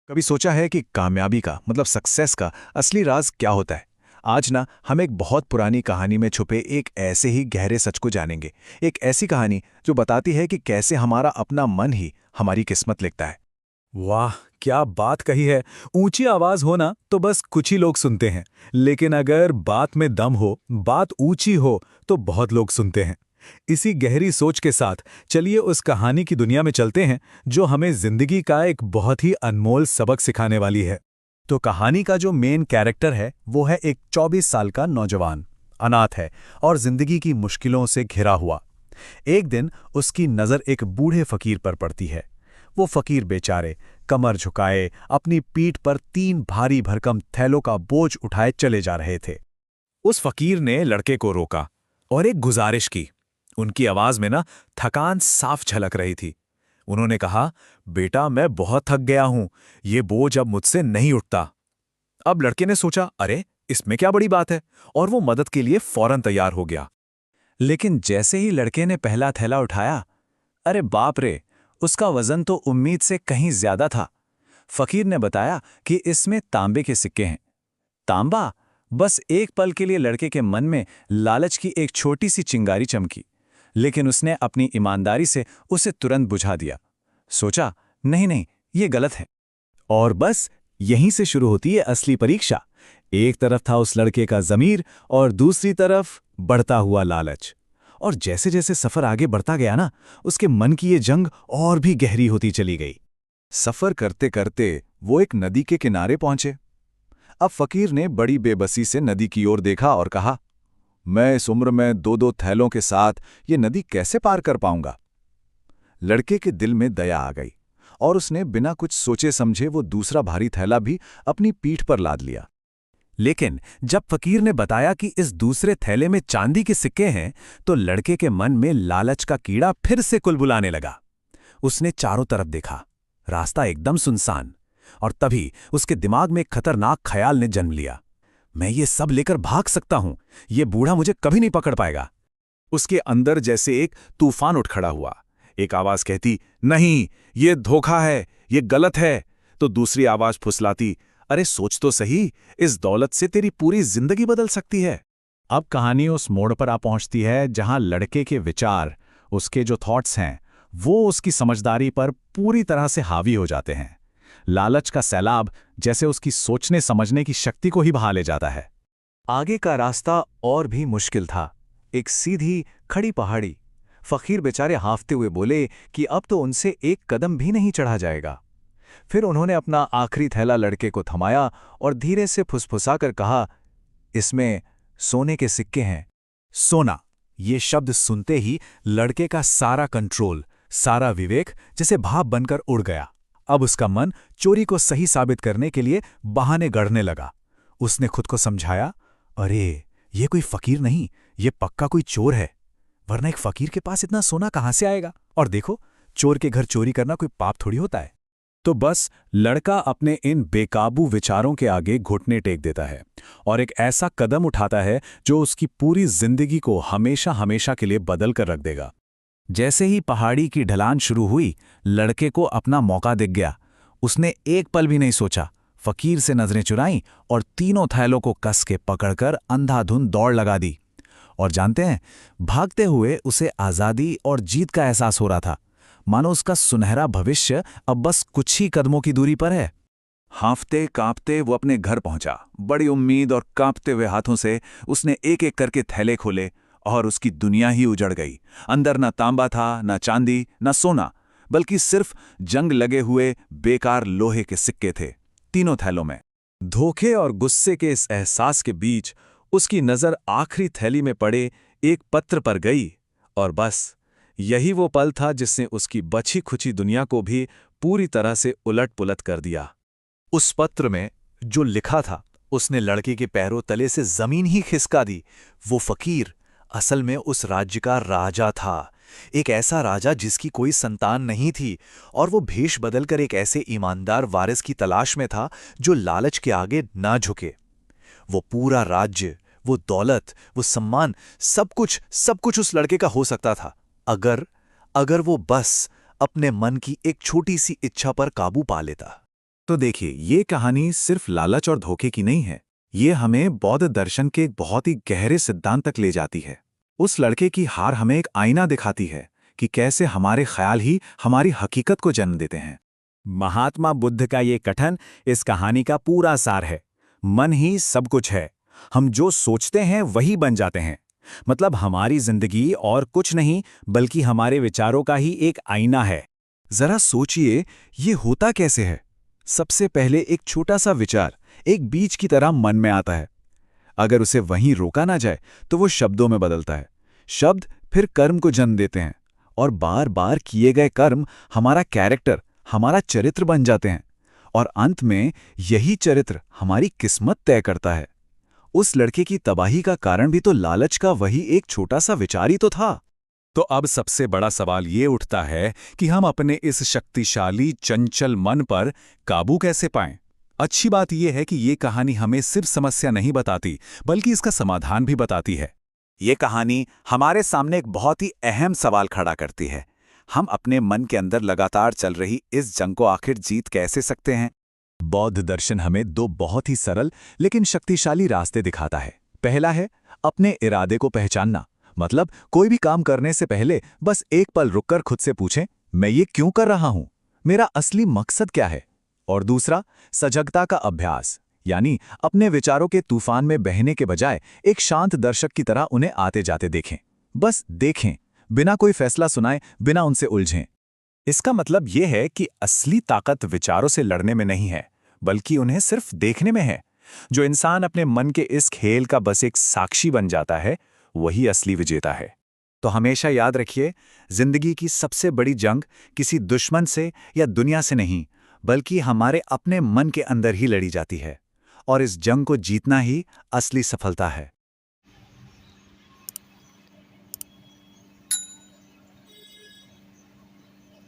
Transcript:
कभी सोचा है कि कामयाबी का मतलब सक्सेस का असली राज क्या होता है? आज ना हम एक बहुत पुरानी कहानी में छुपे एक ऐसे ही गहरे सच को जानेंगे। एक ऐसी कहानी जो बताती है कि कैसे हमारा अपना मन ही हमारी किस्मत लिखता है। वाह, क्या बात कही है। ऊंची आवाज हो ना तो बस कुछ ही लोग सुनते हैं, लेकिन अगर बात में दम हो, बात ऊंची हो तो बहुत लोग सुनते हैं। इसी गहरी सोच के साथ चलिए उस कहानी की दुनिया में चलते हैं जो हमें जिंदगी का एक बहुत ही अनमोल सबक सिखाने वाली है। तो कहानी का जो मेन कैरेक्टर है वो है एक 24 साल का नौजवान। अनाथ है और जिंदगी की मुश्किलों से घिरा हुआ। एक दिन उसकी नज़र एक बूढ़े फकीर पर पड़ती है। वो फकीर बेचारे कमर झुकाए अपनी पीठ पर 3 भारी भरकम थैलों का बोझ उठाए चले जा रहे थे। उस फकीर ने लड़के को रोका और एक गुजारिश की। उनकी आवाज में ना थकान साफ झलक रही थी। उन्होंने कहा, बेटा मैं बहुत थक गया हूं, ये बोझ अब मुझसे नहीं उठता। अब लड़के ने सोचा, अरे इसमें क्या बड़ी बात है, और वो मदद के लिए फौरन तैयार हो गया। लेकिन जैसे ही लड़के ने पहला थैला उठाया, अरे बाप रे, उसका वजन तो उम्मीद से कहीं ज्यादा था। फकीर ने बताया कि इसमें तांबे के सिक्के हैं। तांबा? बस एक पल के लिए लड़के के मन में लालच की एक छोटी सी चिंगारी चमकी, लेकिन उसने अपनी ईमानदारी से उसे तुरंत बुझा दिया। सोचा, नहीं नहीं, ये गलत है। और बस यहीं से शुरू होती है असली परीक्षा। एक तरफ था उस लड़के का ज़मीर और दूसरी तरफ बढ़ता हुआ लालच। और जैसे जैसे सफर आगे बढ़ता गया ना, उसके मन की ये जंग और भी गहरी होती चली गई। सफर करते करते वो एक नदी के किनारे पहुंचे। अब फकीर ने बड़ी बेबसी से नदी की ओर देखा और कहा, मैं इस उम्र में 2-2 थैलों के साथ ये नदी कैसे पार कर पाऊंगा? लड़के के दिल में दया आ गई और उसने बिना कुछ सोचे समझे वो दूसरा भारी थैला भी अपनी पीठ पर लाद लिया। लेकिन जब फकीर ने बताया कि इस दूसरे थैले में चांदी के सिक्के हैं, तो लड़के के मन में लालच का कीड़ा फिर से कुलबुलाने लगा। उसने चारों तरफ देखा, रास्ता एकदम सुनसान। और तभी उसके दिमाग में एक खतरनाक ख्याल ने जन्म लिया। मैं ये सब लेकर भाग सकता हूं, ये बूढ़ा मुझे कभी नहीं पकड़ पाएगा। उसके अंदर जैसे एक तूफान उठ खड़ा हुआ। एक आवाज कहती, नहीं, ये धोखा है, ये गलत है। तो दूसरी आवाज फुसलाती, अरे सोच तो सही, इस दौलत से तेरी पूरी जिंदगी बदल सकती है। अब कहानी उस मोड़ पर आ पहुंचती है जहां लड़के के विचार, उसके जो थॉट्स हैं, वो उसकी समझदारी पर पूरी तरह से हावी हो जाते हैं। लालच का सैलाब जैसे उसकी सोचने समझने की शक्ति को ही बहा ले जाता है। आगे का रास्ता और भी मुश्किल था। एक सीधी खड़ी पहाड़ी। फकीर बेचारे हांफते हुए बोले कि अब तो उनसे एक कदम भी नहीं चढ़ा जाएगा। फिर उन्होंने अपना आखिरी थैला लड़के को थमाया और धीरे से फुसफुसाकर कहा, इसमें सोने के सिक्के हैं। सोना, ये शब्द सुनते ही लड़के का सारा कंट्रोल, सारा विवेक जैसे भाप बनकर उड़ गया। अब उसका मन चोरी को सही साबित करने के लिए बहाने गढ़ने लगा। उसने खुद को समझाया, अरे ये कोई फकीर नहीं, ये पक्का कोई चोर है, वरना एक फकीर के पास इतना सोना कहां से आएगा? और देखो, चोर के घर चोरी करना कोई पाप थोड़ी होता है। तो बस लड़का अपने इन बेकाबू विचारों के आगे घुटने टेक देता है और एक ऐसा कदम उठाता है जो उसकी पूरी जिंदगी को हमेशा हमेशा के लिए बदल कर रख देगा। जैसे ही पहाड़ी की ढलान शुरू हुई, लड़के को अपना मौका दिख गया। उसने एक पल भी नहीं सोचा, फकीर से नजरें चुराईं और तीनों थैलों को कस के पकड़कर अंधाधुंध दौड़ लगा दी। और जानते हैं, भागते हुए उसे आज़ादी और जीत का एहसास हो रहा था, मानो उसका सुनहरा भविष्य अब बस कुछ ही कदमों की दूरी पर है। हांफते कांपते वो अपने घर पहुंचा। बड़ी उम्मीद और कांपते हुए हाथों से उसने एक एक करके थैले खोले और उसकी दुनिया ही उजड़ गई। अंदर न तांबा था, न चांदी, न सोना, बल्कि सिर्फ जंग लगे हुए बेकार लोहे के सिक्के थे तीनों थैलों में। धोखे और गुस्से के इस एहसास के बीच उसकी नज़र आखिरी थैली में पड़े एक पत्र पर गई, और बस यही वो पल था जिसने उसकी बची खुची दुनिया को भी पूरी तरह से उलट-पुलट कर दिया। उस पत्र में जो लिखा था, उसने लड़के के पैरों तले से जमीन ही खिसका दी। वो फकीर असल में उस राज्य का राजा था, एक ऐसा राजा जिसकी कोई संतान नहीं थी, और वो भेष बदलकर एक ऐसे ईमानदार वारिस की तलाश में था जो लालच के आगे ना झुके। वो पूरा राज्य, वो दौलत, वो सम्मान, सब कुछ उस लड़के का हो सकता था, अगर अगर वो बस अपने मन की एक छोटी सी इच्छा पर काबू पा लेता। तो देखिए, ये कहानी सिर्फ लालच और धोखे की नहीं है। ये हमें बौद्ध दर्शन के एक बहुत ही गहरे सिद्धांत तक ले जाती है। उस लड़के की हार हमें एक आईना दिखाती है कि कैसे हमारे ख्याल ही हमारी हकीकत को जन्म देते हैं। महात्मा बुद्ध का ये कथन इस कहानी का पूरा सार है। मन ही सब कुछ है। हम जो सोचते हैं वही बन जाते हैं। मतलब हमारी जिंदगी और कुछ नहीं बल्कि हमारे विचारों का ही एक आईना है। जरा सोचिए, ये होता कैसे है? सबसे पहले एक छोटा सा विचार एक बीज की तरह मन में आता है। अगर उसे वहीं रोका ना जाए तो वो शब्दों में बदलता है। शब्द फिर कर्म को जन्म देते हैं और बार बार किए गए कर्म हमारा कैरेक्टर, हमारा चरित्र बन जाते हैं और अंत में यही चरित्र हमारी किस्मत तय करता है। उस लड़के की तबाही का कारण भी तो लालच का वही एक छोटा सा विचार ही तो था। तो अब सबसे बड़ा सवाल ये उठता है कि हम अपने इस शक्तिशाली चंचल मन पर काबू कैसे पाएं? अच्छी बात यह है कि ये कहानी हमें सिर्फ समस्या नहीं बताती बल्कि इसका समाधान भी बताती है। ये कहानी हमारे सामने एक बहुत ही अहम सवाल खड़ा करती है। हम अपने मन के अंदर लगातार चल रही इस जंग को आखिर जीत कैसे सकते हैं? बौद्ध दर्शन हमें दो बहुत ही सरल लेकिन शक्तिशाली रास्ते दिखाता है। पहला है अपने इरादे को पहचानना। मतलब कोई भी काम करने से पहले बस एक पल रुककर खुद से पूछें, मैं ये क्यों कर रहा हूं? मेरा असली मकसद क्या है? और दूसरा, सजगता का अभ्यास, यानी अपने विचारों के तूफान में बहने के बजाय एक शांत दर्शक की तरह उन्हें आते जाते देखें। बस देखें, बिना कोई फैसला सुनाए, बिना उनसे उलझें। इसका मतलब ये है कि असली ताकत विचारों से लड़ने में नहीं है, बल्कि उन्हें सिर्फ देखने में है। जो इंसान अपने मन के इस खेल का बस एक साक्षी बन जाता है, वही असली विजेता है। तो हमेशा याद रखिए, जिंदगी की सबसे बड़ी जंग किसी दुश्मन से या दुनिया से नहीं, बल्कि हमारे अपने मन के अंदर ही लड़ी जाती है। और इस जंग को जीतना ही असली सफलता है।